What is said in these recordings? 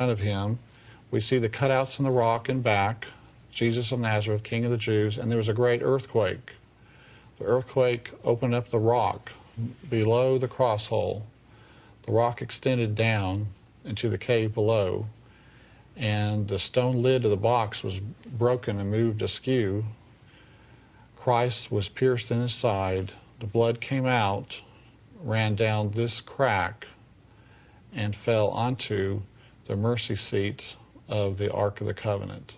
front of him, we see the cutouts in the rock in back, Jesus of Nazareth, King of the Jews, and there was a great earthquake. The earthquake opened up the rock below the cross hole. The rock extended down into the cave below, and the stone lid of the box was broken and moved askew. Christ was pierced in his side. The blood came out, ran down this crack, and fell onto the mercy seat of the Ark of the Covenant.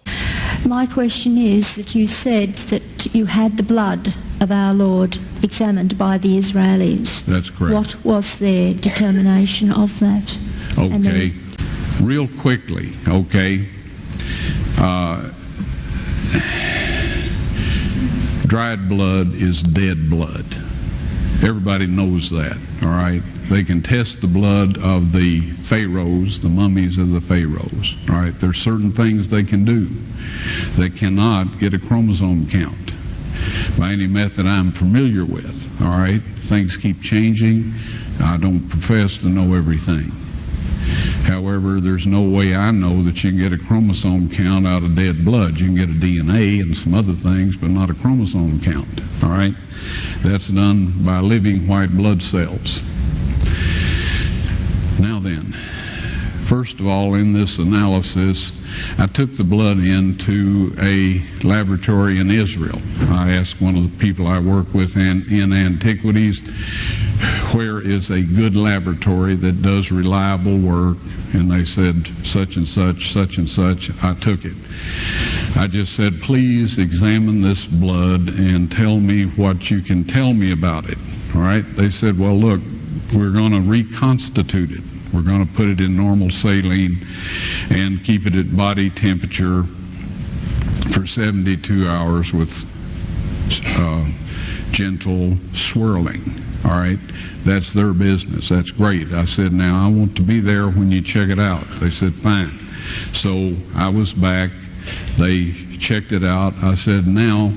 My question is that you said that you had the blood of our Lord examined by the Israelis. That's correct. What was their determination of that? Okay. Real quickly, okay. Dried blood is dead blood. Everybody knows that, all right? They can test the blood of the pharaohs, the mummies of the pharaohs, all right? There's certain things they can do. They cannot get a chromosome count by any method I'm familiar with, all right? Things keep changing. I don't profess to know everything. However, there's no way I know that you can get a chromosome count out of dead blood. You can get a DNA and some other things, but not a chromosome count, all right? That's done by living white blood cells. Now then, first of all, in this analysis, I took the blood into a laboratory in Israel. I asked one of the people I work with in antiquities, where is a good laboratory that does reliable work? And they said, such and such, such and such. I took it. I just said, please examine this blood and tell me what you can tell me about it. All right? They said, well, look, we're going to reconstitute it. We're going to put it in normal saline and keep it at body temperature for 72 hours with gentle swirling. All right, that's their business. That's great. I said, now I want to be there when you check it out. They said, fine. So I was back. They checked it out. I said, now,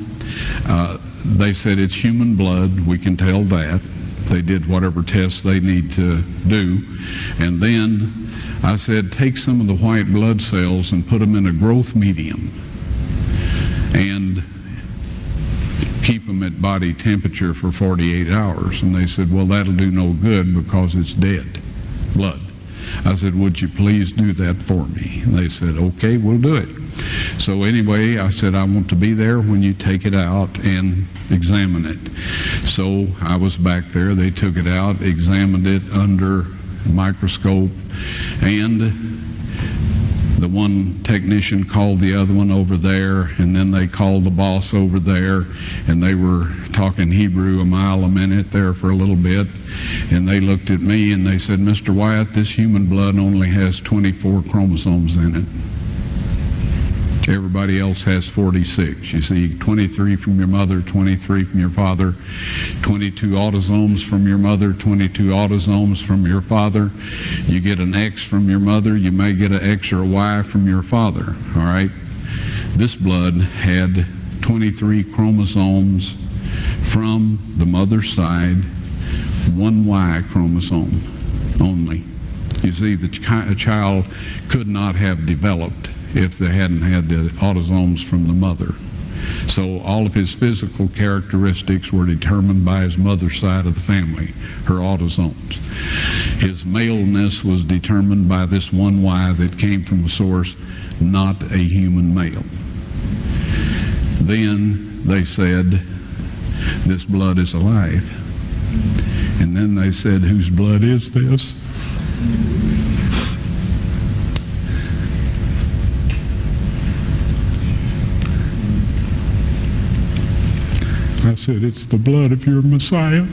they said it's human blood. We can tell that. They did whatever tests they need to do. And then I said, take some of the white blood cells and put them in a growth medium and keep them at body temperature for 48 hours. And they said, well, that'll do no good because it's dead blood. I said, would you please do that for me? And they said, okay, we'll do it. So anyway, I said, I want to be there when you take it out and examine it. So I was back there. They took it out, examined it under a microscope, and the one technician called the other one over there, and then they called the boss over there, and they were talking Hebrew a mile a minute there for a little bit, and they looked at me and they said, Mr. Wyatt, this human blood only has 24 chromosomes in it. Everybody else has 46. You see, 23 from your mother, 23 from your father, 22 autosomes from your mother, 22 autosomes from your father. You get an X from your mother, you may get an X or a Y from your father, all right? This blood had 23 chromosomes from the mother's side, one Y chromosome only. You see, a child could not have developed if they hadn't had the autosomes from the mother. So all of his physical characteristics were determined by his mother's side of the family, her autosomes. His maleness was determined by this one Y that came from a source, not a human male. Then they said, this blood is alive. And then they said, whose blood is this? I said, it's the blood of your Messiah.